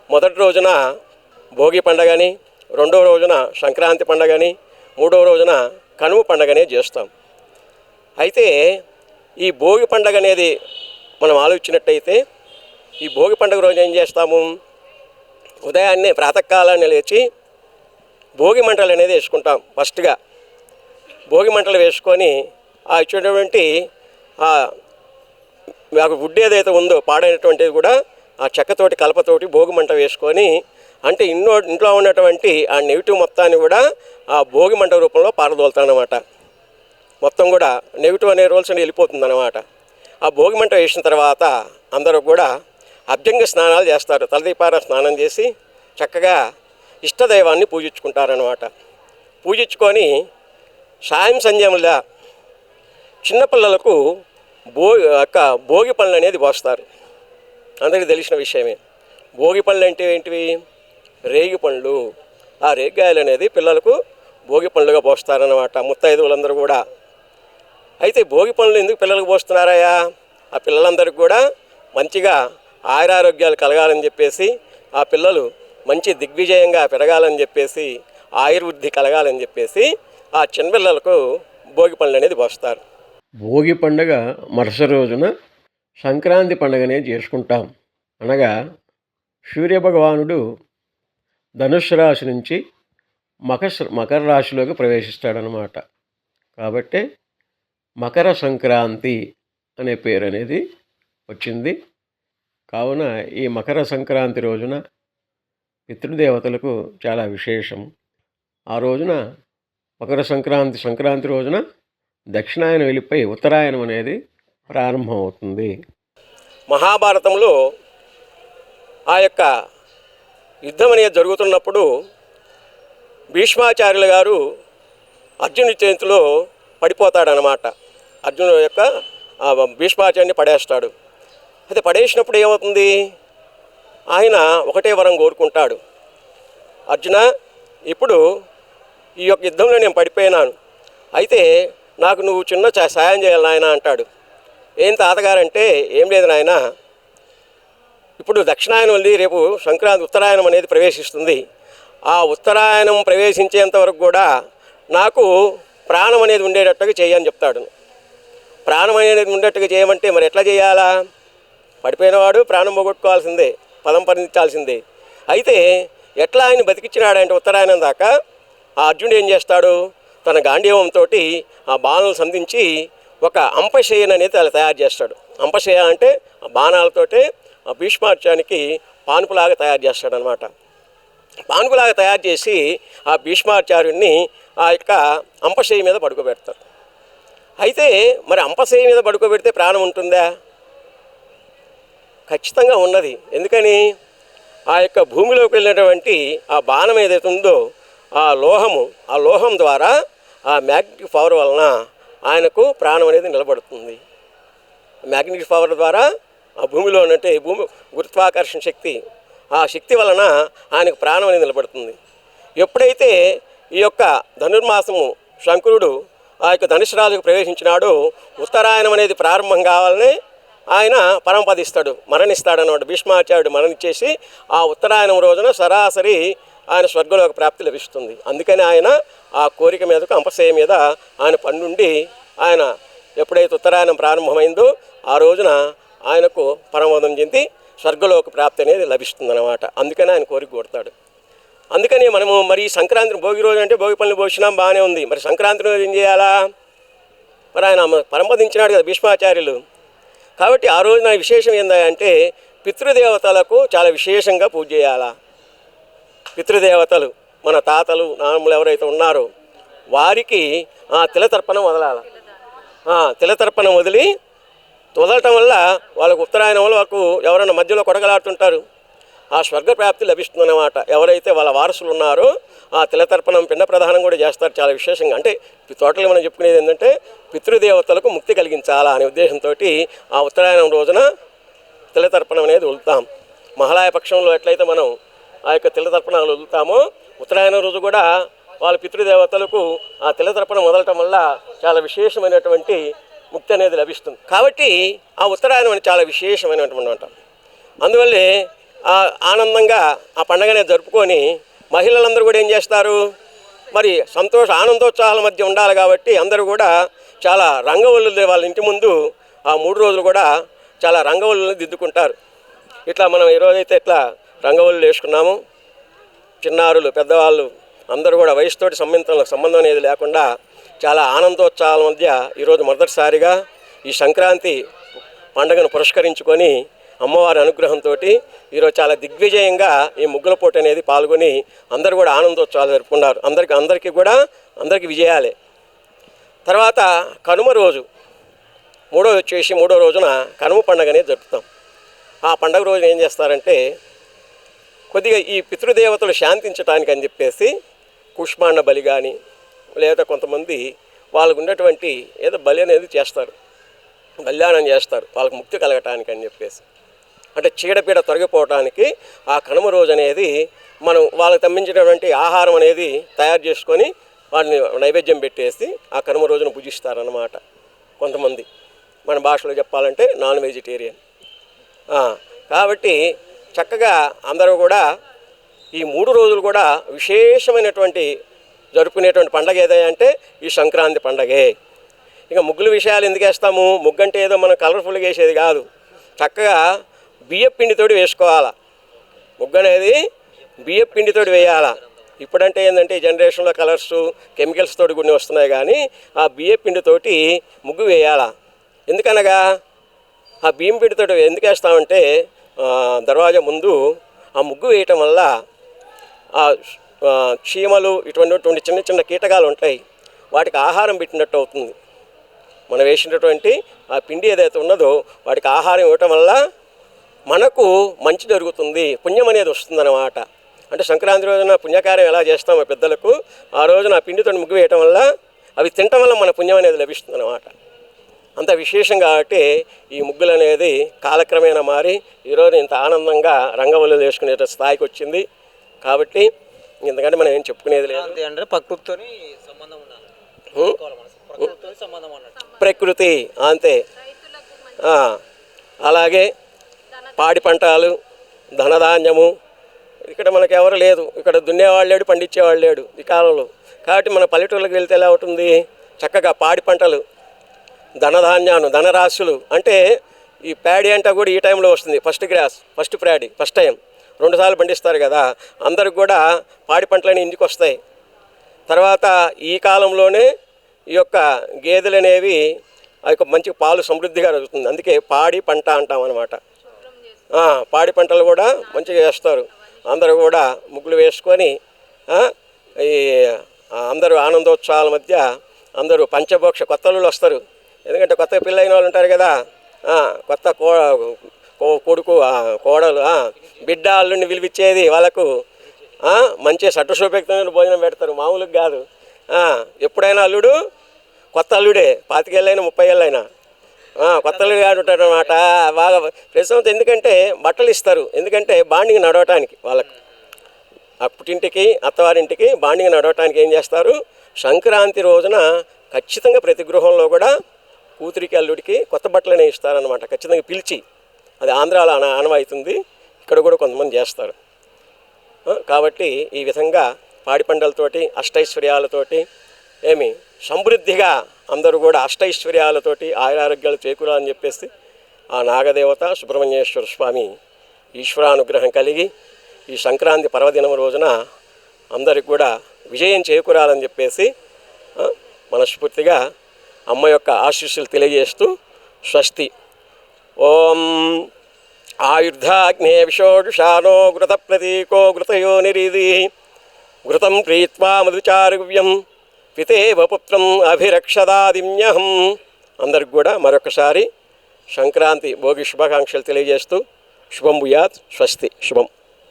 మొదటి రోజున భోగి పండగని, రెండవ రోజున సంక్రాంతి పండగని, మూడవ రోజున కనుమ పండగని చేస్తాం. అయితే ఈ భోగి పండగ అనేది మనం ఆలోచించినట్టయితే ఈ భోగి పండుగ రోజు ఏం చేస్తాము? ఉదయాన్నే ప్రాతకాలాన్ని లేచి భోగి మంటలు అనేది వేసుకుంటాం. ఫస్ట్గా భోగి మంటలు వేసుకొని ఆ ఇచ్చినటువంటి మాకు వుడ్ ఏదైతే ఉందో పాడైనటువంటిది కూడా ఆ చెక్కతోటి కలపతోటి భోగి మంట వేసుకొని, అంటే ఇంట్లో ఉన్నటువంటి ఆ నెగిటివ్ మొత్తాన్ని కూడా ఆ భోగి మంట రూపంలో పారదోలుతానమాట. మొత్తం కూడా నెగిటివ్ అనే రోల్స్ అని వెళ్ళిపోతుందన్నమాట. ఆ భోగి మంట వేసిన తర్వాత అందరూ కూడా అభ్యంగ స్నానాలు చేస్తారు. తలదీపార స్నానం చేసి చక్కగా ఇష్టదైవాన్ని పూజించుకుంటారనమాట. పూజించుకొని సాయం సంధ్యముల చిన్నపిల్లలకు భోగి పళ్ళు అనేది పోస్తారు. అందరికీ తెలిసిన విషయమే. భోగి పళ్ళు అంటే ఏంటివి? రేగి పండ్లు. ఆ రేగికాయలు అనేది పిల్లలకు భోగి పండ్లుగా పోస్తారనమాట ముత్తైదువులందరూ కూడా. అయితే భోగి పనులు ఎందుకు పిల్లలకు పోస్తున్నారయ్యా? ఆ పిల్లలందరికీ కూడా మంచిగా ఆయురారోగ్యాలు కలగాలని చెప్పేసి, ఆ పిల్లలు మంచి దిగ్విజయంగా పెరగాలని చెప్పేసి, ఆయుర్వృద్ధి కలగాలని చెప్పేసి ఆ చిన్నపిల్లలకు భోగి పనులు అనేది పోస్తారు. భోగి పండుగ మరుసటి రోజున సంక్రాంతి పండుగనే చేసుకుంటాం. అనగా సూర్యభగవానుడు ధనుస్సు రాశి నుంచి మకర రాశిలోకి ప్రవేశిస్తాడనమాట. కాబట్టి మకర సంక్రాంతి అనే పేరు అనేది వచ్చింది. కావున ఈ మకర సంక్రాంతి రోజున పితృదేవతలకు చాలా విశేషం. ఆ రోజున మకర సంక్రాంతి రోజున దక్షిణాయనం వెళ్ళిపోయి ఉత్తరాయణం అనేది ప్రారంభమవుతుంది. మహాభారతంలో ఆ యొక్క యుద్ధం అనేది జరుగుతున్నప్పుడు భీష్మాచార్యుల గారు అర్జునుడి చేతిలో పడిపోతాడనమాట. అర్జునుడు యొక్క భీష్మాచార్యుని పడేస్తాడు. అయితే పడేసినప్పుడు ఏమవుతుంది? ఆయన ఒకటే వరం కోరుకుంటాడు. అర్జున, ఇప్పుడు ఈ యొక్క యుద్ధంలో నేను పడిపోయినాను, అయితే నాకు నువ్వు చిన్న సాయం చేయాలి నాయన అంటాడు. ఏం తాతగారంటే, ఏం లేదు నాయన, ఇప్పుడు దక్షిణాయనం వెళ్ళి రేపు సంక్రాంతి ఉత్తరాయణం అనేది ప్రవేశిస్తుంది. ఆ ఉత్తరాయణం ప్రవేశించేంత వరకు కూడా నాకు ప్రాణం అనేది ఉండేటట్టుగా చేయని చెప్తాడు. ప్రాణం అనేది ఉండేట్టుగా చేయమంటే మరి ఎట్లా చేయాలా? పడిపోయినవాడు ప్రాణం పోగొట్టుకోవాల్సిందే, పదం పరిణించాల్సిందే. అయితే ఎట్లా ఆయన బతికిచ్చినాడంటే ఉత్తరాయణం దాకా ఆ అర్జునుడు ఏం చేస్తాడు? తన గాంధీవంతో ఆ బాణాలను సంధించి ఒక అంపశయన్ అనేది తయారు చేస్తాడు. అంపశయ అంటే ఆ బాణాలతోటి ఆ భీష్మాచార్యానికి పానుపులాగా తయారు చేస్తాడనమాట. పానుపులాగా తయారు చేసి ఆ భీష్మాచార్యుడిని ఆ యొక్క అంపశయ మీద పడుకోబెడతారు. అయితే మరి అంపశయ మీద పడుకోబెడితే ప్రాణం ఉంటుందా? ఖచ్చితంగా ఉన్నది. ఎందుకని? ఆ యొక్క భూమిలోకి వెళ్ళినటువంటి ఆ బాణం ఏదైతే ఉందో ఆ లోహం ద్వారా ఆ మ్యాగ్నెటిక్ పవర్ వలన ఆయనకు ప్రాణం అనేది నిలబడుతుంది. మ్యాగ్నెటిక్ పవర్ ద్వారా ఆ భూమిలో ఉన్నట్టే భూమి గురుత్వాకర్షణ శక్తి, ఆ శక్తి వలన ఆయనకు ప్రాణం అనేది నిలబడుతుంది. ఎప్పుడైతే ఈ యొక్క ధనుర్మాసము శంకరుడు ఆ యొక్క ధనుసు రాజుకు ప్రవేశించినాడో ఉత్తరాయణం అనేది ప్రారంభం కావాలని ఆయన పరమపదిస్తాడు, మరణిస్తాడన్నమాట. భీష్మాచార్యుడు మరణించేసి ఆ ఉత్తరాయణం రోజున సరాసరి ఆయన స్వర్గలోక ప్రాప్తి లభిస్తుంది. అందుకని ఆయన ఆ కోరిక మీదకు అంపశయ మీద ఆయన పన్నుండి ఆయన ఎప్పుడైతే ఉత్తరాయణం ప్రారంభమైందో ఆ రోజున ఆయనకు పరమోదం చెంది స్వర్గలోక ప్రాప్తి అనేది లభిస్తుందన్నమాట. అందుకని ఆయన కోరిక కోరుతాడు. అందుకని మనము మరి సంక్రాంతి భోగి రోజు అంటే భోగి పనులు పోసినాం, బాగానే ఉంది. మరి సంక్రాంతి రోజు ఏం చేయాలా? మరి ఆయన పరమపదించినాడు కదా భీష్మాచార్యులు. కాబట్టి ఆ రోజున విశేషం ఏంటంటే పితృదేవతలకు చాలా విశేషంగా పూజ చేయాలా. పితృదేవతలు మన తాతలు నాన్నలు ఎవరైతే ఉన్నారో వారికి తిలతర్పణం వదలాలి. తిలతర్పణం వదలటం వల్ల వాళ్ళకు ఉత్తరాయణం వల్ల వాళ్ళకు ఎవరైనా మధ్యలో కొడగలాడుతుంటారు, ఆ స్వర్గప్రాప్తి లభిస్తుందన్నమాట. ఎవరైతే వాళ్ళ వారసులు ఉన్నారో ఆ తిలతర్పణం పిండ ప్రదానం కూడా చేస్తారు చాలా విశేషంగా. అంటే టోటల్గా మనం చెప్పుకునేది ఏంటంటే పితృదేవతలకు ముక్తి కలిగించాలా అనే ఉద్దేశంతో ఆ ఉత్తరాయణం రోజున తిలతర్పణం అనేది వదులుతాం. మహాలయ పక్షంలో ఎట్లయితే మనం ఆ యొక్క తిలతర్పణాలు వదులుతామో ఉత్తరాయణం రోజు కూడా వాళ్ళ పితృదేవతలకు ఆ తిలతర్పణం వదలటం వల్ల చాలా విశేషమైనటువంటి ముక్తి అనేది లభిస్తుంది. కాబట్టి ఆ ఉత్తరాయణం అనేది చాలా విశేషమైనటువంటి. అందువల్లే ఆనందంగా ఆ పండగనే జరుపుకొని మహిళలందరూ కూడా ఏం చేస్తారు, మరి ఆనందోత్సాహాల మధ్య ఉండాలి కాబట్టి అందరూ కూడా చాలా రంగవల్లులు వాళ్ళ ఇంటి ముందు ఆ 3 రోజులు కూడా చాలా రంగవల్లులు దిద్దుకుంటారు. ఇట్లా మనం ఈరోజైతే ఇట్లా రంగవల్లులు వేసుకున్నాము. చిన్నారులు పెద్దవాళ్ళు అందరూ కూడా వయసుతోటి సంబంధం అనేది లేకుండా చాలా ఆనందోత్సాహాల మధ్య ఈరోజు మొదటిసారిగా ఈ సంక్రాంతి పండుగను పురస్కరించుకొని అమ్మవారి అనుగ్రహంతో ఈరోజు చాలా దిగ్విజయంగా ఈ ముగ్గుల పోటీ అనేది పాల్గొని అందరూ కూడా ఆనందోత్సవాలు జరుపుకున్నారు. అందరికీ విజయాలే. తర్వాత కనుమ రోజు మూడో రోజున కనుమ పండుగ అనేది జరుపుతాం. ఆ పండుగ రోజున ఏం చేస్తారంటే కొద్దిగా ఈ పితృదేవతలు శాంతించడానికి అని చెప్పేసి కుష్మాండ బలి కానీ లేదా కొంతమంది వాళ్ళకు ఉన్నటువంటి ఏదో బలి అనేది చేస్తారు, బలిదానం చేస్తారు వాళ్ళకు ముక్తి కలగటానికి అని చెప్పేసి. అంటే చీడపీడ తొలగిపోవటానికి ఆ కనుమ రోజు అనేది మనం వాళ్ళకి తమ్మించినటువంటి ఆహారం అనేది తయారు చేసుకొని వాటిని నైవేద్యం పెట్టేసి ఆ కనుమ రోజున పూజిస్తారన్నమాట. కొంతమంది మన భాషలో చెప్పాలంటే నాన్ వెజిటేరియన్. కాబట్టి చక్కగా అందరూ కూడా ఈ 3 రోజులు కూడా విశేషమైనటువంటి జరుపుకునేటువంటి పండగ ఏదంటే ఈ సంక్రాంతి పండగే. ఇక ముగ్గుల విషయాలు ఎందుకు వేస్తాము, ముగ్గు అంటే ఏదో మనం కలర్ఫుల్గా వేసేది కాదు, చక్కగా బియ్యపు పిండితోటి వేసుకోవాలా. ముగ్గు అనేది బియ్యపు పిండితోటి వేయాలా. ఇప్పుడంటే ఏంటంటే ఈ జనరేషన్లో కలర్స్ కెమికల్స్ తోటి కొన్ని వస్తున్నాయి, కానీ ఆ బియ్యపు పిండితోటి ముగ్గు వేయాలా. ఎందుకనగా ఆ బియ్యం పిండితోటి ఎందుకు వేస్తామంటే దర్వాజా ముందు ఆ ముగ్గు వేయటం వల్ల ఆ చీమలు ఇటువంటి చిన్న చిన్న కీటకాలు ఉంటాయి, వాటికి ఆహారం పెట్టినట్టు అవుతుంది. మనం వేసినటువంటి ఆ పిండి ఏదైతే ఉన్నదో వాటికి ఆహారం ఇవ్వటం వల్ల మనకు మంచి జరుగుతుంది, పుణ్యం అనేది వస్తుందన్నమాట. అంటే సంక్రాంతి రోజున పుణ్యకార్యం ఎలా చేస్తామో పెద్దలకు, ఆ రోజున ఆ పిండితో ముగ్గు వేయటం వల్ల అవి తినటం వల్ల మన పుణ్యం అనేది లభిస్తుంది అన్నమాట. అంత విశేషం కాబట్టి ఈ ముగ్గులు అనేది కాలక్రమేణా మారి ఈరోజు ఇంత ఆనందంగా రంగవల్లులు వేసుకునే స్థాయికి వచ్చింది. కాబట్టి ఎందుకంటే మనం ఏం చెప్పుకునేది లేదు. అంటే ప్రకృతితోని సంబంధం ఉండాలి, ప్రకృతి అంతే. అలాగే పాడి పంటలు, ధనధాన్యము, ఇక్కడ మనకు ఎవరు లేదు, ఇక్కడ దున్నేవాళ్ళు లేడు, పండించేవాళ్ళు లేడు ఈ కాలంలో. కాబట్టి మన పల్లెటూళ్ళకి వెళ్తే ఎలా అవుతుంది, చక్కగా పాడి పంటలు, ధనధాన్యాలు, ధనరాశులు. అంటే ఈ ప్యాడీ అంటే కూడా ఈ టైంలో వస్తుంది, ఫస్ట్ ప్యాడీ ఫస్ట్ టైం 2 సార్లు పండిస్తారు కదా, అందరికి కూడా పాడి పంటలని ఇంటికి వస్తాయి. తర్వాత ఈ కాలంలోనే ఈ యొక్క గేదెలు అనేవి ఆ యొక్క మంచి పాలు సమృద్ధిగా జరుగుతుంది, అందుకే పాడి పంట అంటాం అన్నమాట. పాడి పంటలు కూడా మంచిగా వేస్తారు. అందరూ కూడా ముగ్గులు వేసుకొని ఈ అందరూ ఆనందోత్సవాల మధ్య అందరూ పంచభోక్ష కొత్తలు వస్తారు. ఎందుకంటే కొత్త పిల్లైన వాళ్ళు ఉంటారు కదా, కొత్త కొడుకు కోడలు బిడ్డ అల్లుడిని పిలిపించేది వాళ్ళకు మంచి సట్టుశోభక్తమైన భోజనం పెడతారు, మామూలుగా కాదు. ఎప్పుడైనా అల్లుడు కొత్త అల్లుడే, 25 ఏళ్ళైనా 30 ఏళ్ళైనా కొత్త అల్లుడు ఉంటాడు అనమాట. బాగా ప్రస్తుతం ఎందుకంటే బట్టలు ఇస్తారు, ఎందుకంటే బాండింగ్ నడవటానికి వాళ్ళకు పుట్టింటికి అత్తవారింటికి బాండింగ్ నడవటానికి ఏం చేస్తారు, సంక్రాంతి రోజున ఖచ్చితంగా ప్రతి గృహంలో కూడా కూతురికి అల్లుడికి కొత్త బట్టలనే ఇస్తారనమాట, ఖచ్చితంగా పిలిచి. అది ఆంధ్రాలో ఆనవాయితుంది, ఇక్కడ కూడా కొంతమంది చేస్తారు. కాబట్టి ఈ విధంగా పాడి పంటలతోటి అష్టైశ్వర్యాలతోటి సమృద్ధిగా అందరూ కూడా అష్టైశ్వర్యాలతోటి ఆయురారోగ్యాలు చేకూరాలని చెప్పేసి ఆ నాగదేవత సుబ్రహ్మణ్యేశ్వర స్వామి ఈశ్వరానుగ్రహం కలిగి ఈ సంక్రాంతి పర్వదినం రోజున అందరికి కూడా విజయం చేకూరాలని చెప్పేసి మనస్ఫూర్తిగా అమ్మ యొక్క ఆశీస్సులు తెలియజేస్తూ స్వస్తి. ఓం ఆయుర్ధాగ్నే విషోడుషానో ఘృత ప్రతీకో ఘృతయో నిరీది ఘృతం ప్రీత్వా మధుచారువ్యం పితేవ పుత్రం అభిరక్షదాదిమ్యహం. అందరికి కూడా మరొకసారి సంక్రాంతి భోగి శుభాకాంక్షలు తెలియజేస్తూ శుభం భూయాత్. స్వస్తి. శుభం.